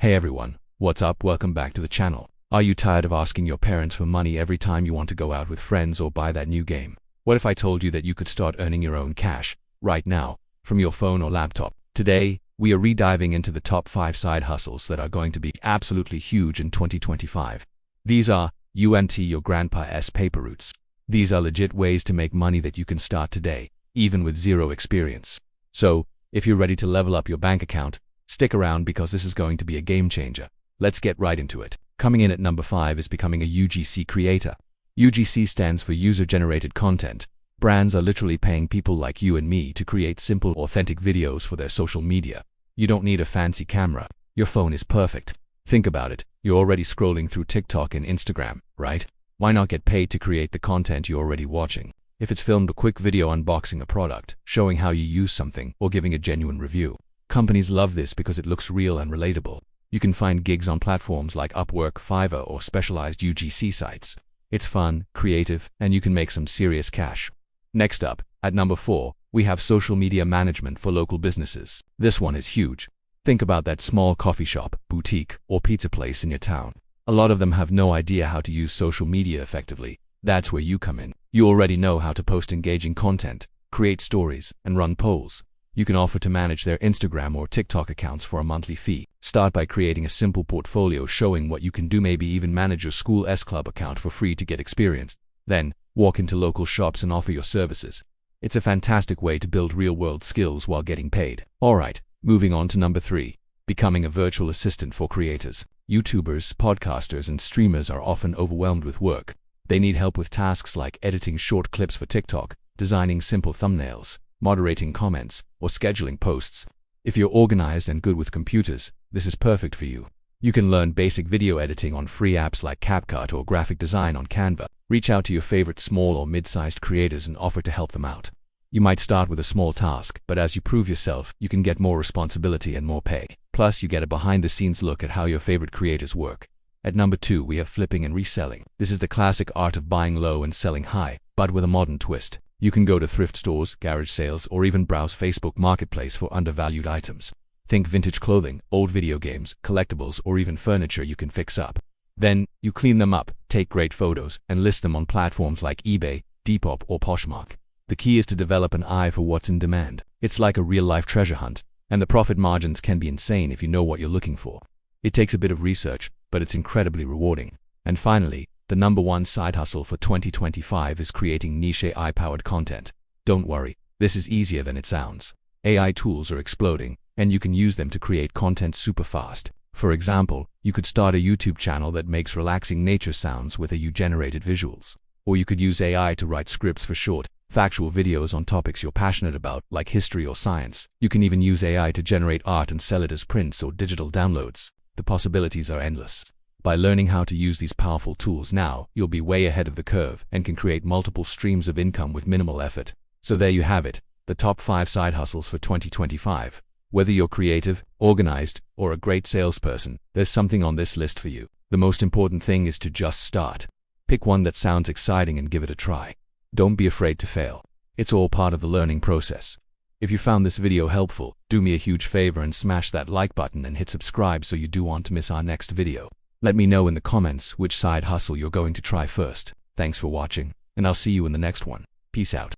Hey everyone, what's up? Welcome back to the channel. Are you tired of asking your parents for money every time you want to go out with friends or buy that new game? What if I told you that you could start earning your own cash right now from your phone or laptop? Today, we are rediving into the top 5 side hustles that are going to be absolutely huge in 2025. These are your grandpa's paper routes. These are legit ways to make money that you can start today, even with zero experience. So, if you're ready to level up your bank account, stick around because this is going to be a game changer. Let's get right into it. Coming in at number 5 is becoming a UGC Creator. UGC stands for User-Generated Content. Brands are literally paying people like you and me to create simple, authentic videos for their social media. You don't need a fancy camera. Your phone is perfect. Think about it. You're already scrolling through TikTok and Instagram, right? Why not get paid to create the content you're already watching? If it's filmed a quick video unboxing a product, showing how you use something, or giving a genuine review. Companies love this because it looks real and relatable. You can find gigs on platforms like Upwork, Fiverr, or specialized UGC sites. It's fun, creative, and you can make some serious cash. Next up, at number 4, we have social media management for local businesses. This one is huge. Think about that small coffee shop, boutique, or pizza place in your town. A lot of them have no idea how to use social media effectively. That's where you come in. You already know how to post engaging content, create stories, and run polls. You can offer to manage their Instagram or TikTok accounts for a monthly fee. Start by creating a simple portfolio showing what you can do, maybe even manage your school S-Club account for free to get experience. Then, walk into local shops and offer your services. It's a fantastic way to build real-world skills while getting paid. Alright, moving on to number 3. Becoming a virtual assistant for creators. YouTubers, podcasters, and streamers are often overwhelmed with work. They need help with tasks like editing short clips for TikTok, designing simple thumbnails, moderating comments, or scheduling posts. If you're organized and good with computers, this is perfect for you. You can learn basic video editing on free apps like CapCut or graphic design on Canva. Reach out to your favorite small or mid-sized creators and offer to help them out. You might start with a small task, but as you prove yourself, you can get more responsibility and more pay. Plus, you get a behind-the-scenes look at how your favorite creators work. At number 2, we have flipping and reselling. This is the classic art of buying low and selling high, but with a modern twist. You can go to thrift stores, garage sales, or even browse Facebook Marketplace for undervalued items. Think vintage clothing, old video games, collectibles, or even furniture you can fix up. Then, you clean them up, take great photos, and list them on platforms like eBay, Depop, or Poshmark. The key is to develop an eye for what's in demand. It's like a real-life treasure hunt, and the profit margins can be insane if you know what you're looking for. It takes a bit of research, but it's incredibly rewarding. And finally, the number 1 side hustle for 2025 is creating niche AI-powered content. Don't worry, this is easier than it sounds. AI tools are exploding, and you can use them to create content super fast. For example, you could start a YouTube channel that makes relaxing nature sounds with AI-generated visuals. Or you could use AI to write scripts for short, factual videos on topics you're passionate about, like history or science. You can even use AI to generate art and sell it as prints or digital downloads. The possibilities are endless. By learning how to use these powerful tools now, you'll be way ahead of the curve and can create multiple streams of income with minimal effort. So there you have it, the top 5 side hustles for 2025. Whether you're creative, organized, or a great salesperson, there's something on this list for you. The most important thing is to just start. Pick one that sounds exciting and give it a try. Don't be afraid to fail. It's all part of the learning process. If you found this video helpful, do me a huge favor and smash that like button and hit subscribe so you don't want to miss our next video. Let me know in the comments which side hustle you're going to try first. Thanks for watching, and I'll see you in the next one. Peace out.